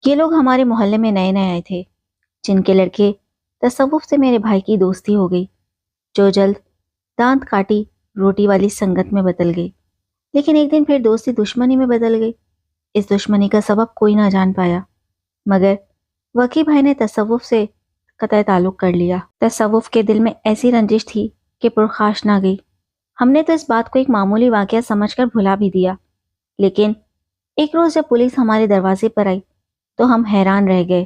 یہ لوگ ہمارے محلے میں نئے نئے آئے تھے، جن کے لڑکے تصوف سے میرے بھائی کی دوستی ہو گئی، جو جلد دانت کاٹی روٹی والی سنگت میں بدل گئی، لیکن ایک دن پھر دوستی دشمنی میں بدل گئی۔ اس دشمنی کا سبب کوئی نہ جان پایا، مگر وکی بھائی نے تصوف سے قطع تعلق کر لیا۔ تصوف کے دل میں ایسی رنجش تھی کہ پرخاش نہ گئی۔ ہم نے تو اس بات کو ایک معمولی واقعہ سمجھ کر بھلا بھی دیا، لیکن ایک روز جب پولیس ہمارے دروازے پر آئی تو ہم حیران رہ گئے،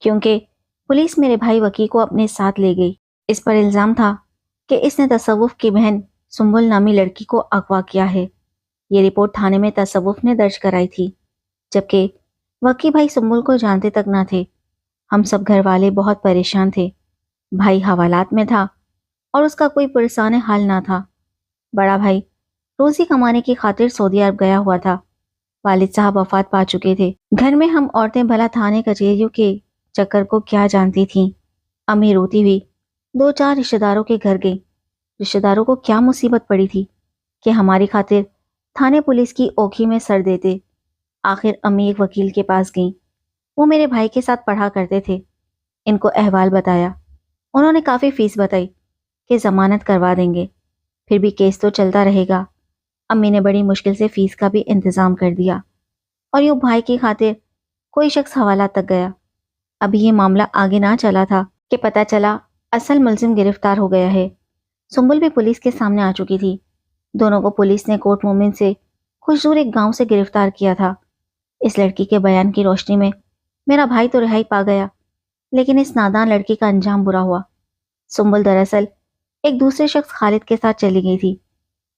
کیونکہ پولیس میرے بھائی وکی کو اپنے ساتھ لے گئی۔ اس پر الزام تھا کہ اس نے تصوف کی بہن سنبل نامی لڑکی کو اغوا کیا ہے۔ یہ رپورٹ تھانے میں تصوف نے درج کرائی تھی، جبکہ وکی بھائی سنبل کو جانتے تک نہ تھے۔ ہم سب گھر والے بہت پریشان تھے۔ بھائی حوالات میں تھا اور اس کا کوئی پرسان حال نہ تھا۔ بڑا بھائی روزی کمانے کی خاطر سعودی عرب گیا ہوا تھا۔ والد صاحب وفات پا چکے تھے۔ گھر میں ہم عورتیں بھلا تھانے کچہریوں کے چکر کو کیا جانتی تھیں۔ امی روتی ہوئی 2-4 رشتہ داروں کے گھر گئی۔ رشتہ داروں کو کیا مصیبت پڑی تھی کہ ہماری خاطر تھانے پولیس کی اوکھی میں سر دیتے۔ آخر امی ایک وکیل کے پاس گئیں۔ وہ میرے بھائی کے ساتھ پڑھا کرتے تھے۔ ان کو احوال بتایا۔ انہوں نے کافی فیس بتائی کہ ضمانت کروا دیں گے، پھر بھی کیس تو چلتا رہے گا۔ امی نے بڑی مشکل سے فیس کا بھی انتظام کر دیا، اور یوں بھائی کی خاطر کوئی شخص حوالات تک گیا۔ ابھی یہ معاملہ آگے نہ چلا تھا کہ پتہ چلا اصل ملزم گرفتار ہو گیا ہے۔ سنبل بھی پولیس کے سامنے آ چکی تھی۔ دونوں کو پولیس نے کوٹ مومن سے کچھ دور ایک گاؤں سے گرفتار کیا تھا۔ اس لڑکی کے بیان کی روشنی میں میرا بھائی تو رہائی پا گیا، لیکن اس نادان لڑکی کا انجام برا ہوا۔ سنبل دراصل ایک دوسرے شخص خالد کے ساتھ چلی گئی تھی،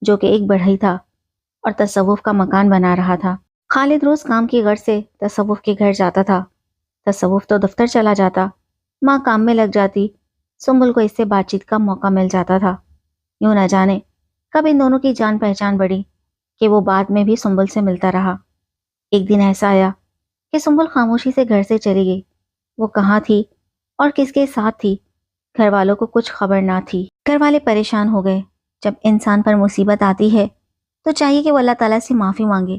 جو کہ ایک بڑھئی تھا اور تصوف کا مکان بنا رہا تھا۔ خالد روز کام کی غرض سے تصوف کے گھر جاتا تھا۔ تصوف تو دفتر چلا جاتا، ماں کام میں لگ جاتی، سنبل کو اس سے بات چیت کا موقع مل جاتا تھا۔ یوں نہ جانے کب ان دونوں کی جان پہچان بڑھی کہ وہ بعد میں بھی سنبل سے ملتا رہا۔ ایک دن ایسا آیا کہ سنبل خاموشی سے گھر سے چلی گئی۔ وہ کہاں تھی اور کس کے ساتھ تھی، گھر والوں کو کچھ خبر نہ تھی۔ گھر والے پریشان ہو گئے۔ جب انسان پر مصیبت آتی ہے تو چاہیے کہ وہ اللہ تعالیٰ سے معافی مانگے،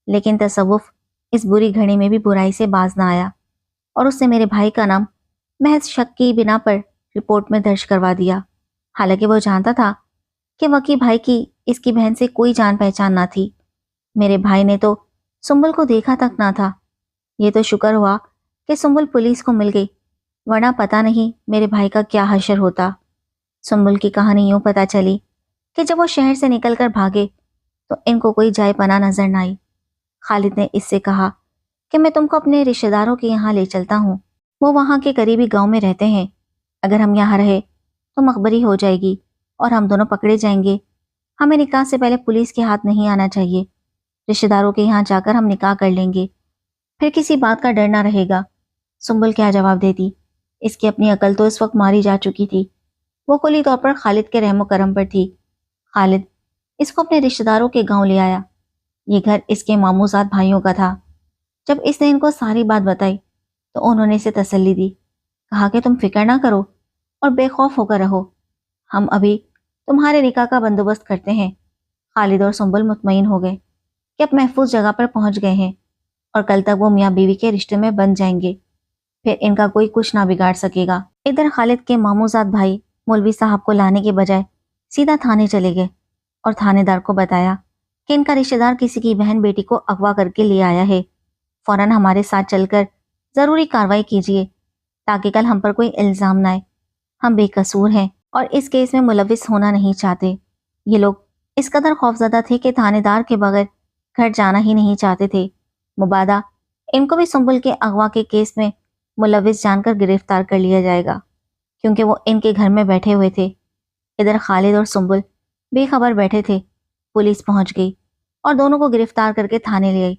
لیکن تصوف اس بری گھڑی میں بھی برائی سے باز نہ آیا، اور اس نے میرے بھائی کا نام محض شک کی بنا پر رپورٹ میں درج کروا دیا، حالانکہ وہ جانتا تھا کہ وکی بھائی کی اس کی بہن سے کوئی جان پہچان نہ تھی۔ میرے بھائی نے تو سنبل کو دیکھا تک نہ تھا۔ یہ تو شکر ہوا کہ سنبل پولیس کو مل گئی، ورنہ پتہ نہیں میرے بھائی کا کیا حشر ہوتا۔ سنبل کی کہانی یوں پتہ چلی کہ جب وہ شہر سے نکل کر بھاگے تو ان کو کوئی جائے پناہ نظر نہ آئی۔ خالد نے اس سے کہا کہ میں تم کو اپنے رشتہ داروں کے یہاں لے چلتا ہوں، وہ وہاں کے قریبی گاؤں میں رہتے ہیں۔ اگر ہم یہاں رہے تو مخبری ہو جائے گی اور ہم دونوں پکڑے جائیں گے۔ ہمیں نکاح سے پہلے پولیس کے ہاتھ نہیں آنا چاہیے۔ رشتہ داروں کے یہاں جا کر ہم نکاح کر لیں گے، پھر کسی بات کا ڈر نہ رہے گا۔ سنبل کیا جواب دیتی؟ اس کی اپنی عقل تو اس وقت ماری جا چکی تھی۔ وہ کلی طور پر خالد کے رحم و کرم پر تھی۔ خالد اس کو اپنے رشتہ داروں کے گاؤں لے آیا۔ یہ گھر اس کے ماموزاد بھائیوں کا تھا۔ جب اس نے ان کو ساری بات بتائی تو انہوں نے اسے تسلی دی، کہا کہ تم فکر نہ کرو اور بے خوف ہو کر رہو، ہم ابھی تمہارے نکاح کا بندوبست کرتے ہیں۔ خالد اور سنبل مطمئن ہو گئے کہ اب محفوظ جگہ پر پہنچ گئے ہیں اور کل تک وہ میاں بیوی کے رشتے میں بن جائیں گے، پھر ان کا کوئی کچھ نہ بگاڑ سکے گا۔ ادھر خالد کے ماموزاد بھائی مولوی صاحب کو لانے کے بجائے سیدھا تھانے چلے گئے اور تھانے دار کو بتایا کہ ان کا رشتہ دار کسی کی بہن بیٹی کو اغوا کر کے لے آیا ہے، فوراً ہمارے ساتھ چل کر ضروری کارروائی کیجیے تاکہ کل ہم پر کوئی الزام نہ آئے۔ ہم بے قصور ہیں اور اس کیس میں ملوث ہونا نہیں چاہتے۔ یہ لوگ اس قدر خوفزدہ تھے کہ تھانے دار کے بغیر گھر جانا ہی نہیں چاہتے تھے۔ مبادا ان کو بھی سنبل کے اغوا کے کیس میں ملوث جان کر گرفتار کر لیا جائے گا، کیونکہ وہ ان کے گھر میں بیٹھے ہوئے تھے۔ ادھر خالد اور سنبل بے خبر بیٹھے تھے۔ پولیس پہنچ گئی اور دونوں کو گرفتار کر کے تھانے لے آئی۔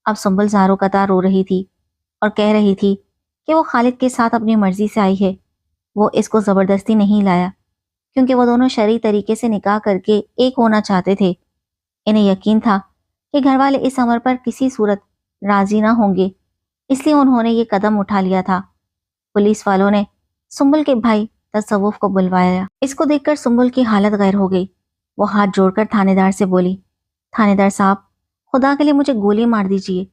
اب سنبل زاروں قطار رو رہی تھی اور کہہ رہی تھی کہ وہ خالد کے ساتھ اپنی مرضی سے آئی ہے، وہ اس کو زبردستی نہیں لایا، کیونکہ وہ دونوں شرعی طریقے سے نکاح کر کے ایک ہونا چاہتے تھے۔ انہیں یقین تھا کہ گھر والے اس امر پر کسی صورت راضی نہ ہوں گے، اس لیے انہوں نے یہ قدم اٹھا لیا تھا۔ پولیس والوں نے سنبل کے بھائی تصوف کو بلوایا۔ اس کو دیکھ کر سنبل کی حالت غیر ہو گئی۔ وہ ہاتھ جوڑ کر تھانے دار سے بولی، تھانے دار صاحب، خدا کے لیے مجھے گولی مار دیجیے،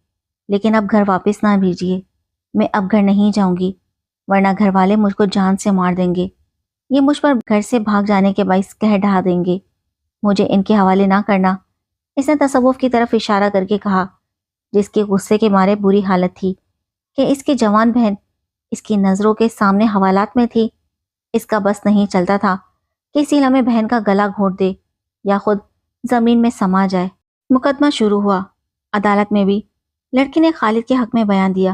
لیکن اب گھر واپس نہ بھیجیے۔ میں اب گھر نہیں جاؤں گی، ورنہ گھر والے مجھ کو جان سے مار دیں گے۔ یہ مجھ پر گھر سے بھاگ جانے کے باعث قہر ڈھا دیں گے۔ مجھے ان کے حوالے نہ کرنا۔ اس نے تصوف کی طرف اشارہ کر کے کہا، جس کے غصے کے مارے بری حالت تھی کہ اس کی جوان بہن اس کی نظروں کے سامنے حوالات میں تھی۔ اس کا بس نہیں چلتا تھا کہ اسی لمحے بہن کا گلا گھونٹ دے یا خود زمین میں سما جائے۔ مقدمہ شروع ہوا۔ عدالت میں بھی لڑکی نے خالد کے حق میں بیان دیا،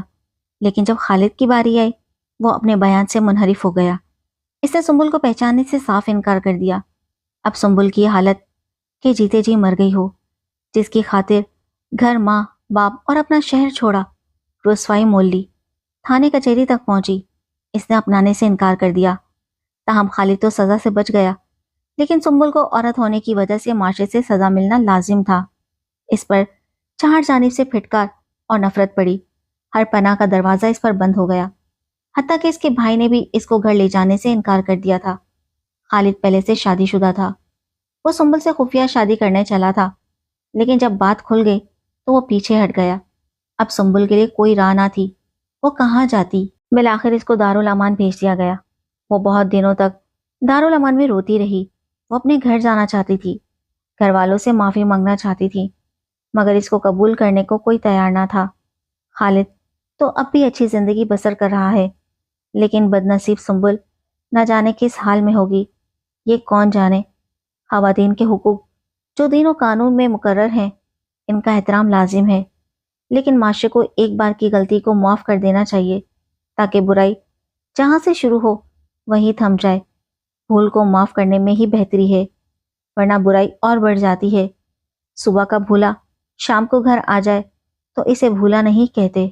لیکن جب خالد کی باری آئی وہ اپنے بیان سے منحرف ہو گیا۔ اس نے سنبل کو پہچاننے سے صاف انکار کر دیا۔ اب سنبل کی یہ حالت کہ جیتے جی مر گئی ہو، جس کی خاطر گھر، ماں باپ اور اپنا شہر چھوڑا، رسوائی مول لی، تھانے کچہری تک پہنچی، اس نے اپنانے سے انکار کر دیا۔ تاہم خالد تو سزا سے بچ گیا، لیکن سنبل کو عورت ہونے کی وجہ سے معاشرے سے سزا ملنا لازم تھا۔ اس پر چار جانب سے پھٹکار اور نفرت پڑی۔ ہر پناہ کا دروازہ اس پر بند ہو گیا، حتیٰ کہ اس کے بھائی نے بھی اس کو گھر لے جانے سے انکار کر دیا تھا۔ خالد پہلے سے شادی شدہ تھا، وہ سنبل سے خفیہ شادی کرنے چلا تھا، لیکن جب بات کھل گئی تو وہ پیچھے ہٹ گیا۔ اب سنبل کے لیے کوئی راہ نہ تھی، وہ کہاں جاتی؟ بالآخر اس کو دارالامان بھیج دیا گیا۔ وہ بہت دنوں تک دارالامان میں روتی رہی۔ وہ اپنے گھر جانا چاہتی تھی، گھر والوں سے معافی مانگنا چاہتی تھی، مگر اس کو قبول کرنے کو کوئی تیار نہ تھا۔ خالد تو اب بھی اچھی زندگی بسر کر رہا ہے، لیکن بد نصیب سنبل نہ جانے کس حال میں ہوگی، یہ کون جانے۔ خواتین کے حقوق جو دین و قانون میں مقرر ہیں، ان کا احترام لازم ہے، لیکن معاشرے کو ایک بار کی غلطی کو معاف کر دینا چاہیے تاکہ برائی جہاں سے شروع ہو وہیں تھم جائے۔ بھول کو معاف کرنے میں ہی بہتری ہے، ورنہ برائی اور بڑھ جاتی ہے۔ صبح کا بھولا شام کو گھر آ جائے تو اسے بھولا نہیں کہتے۔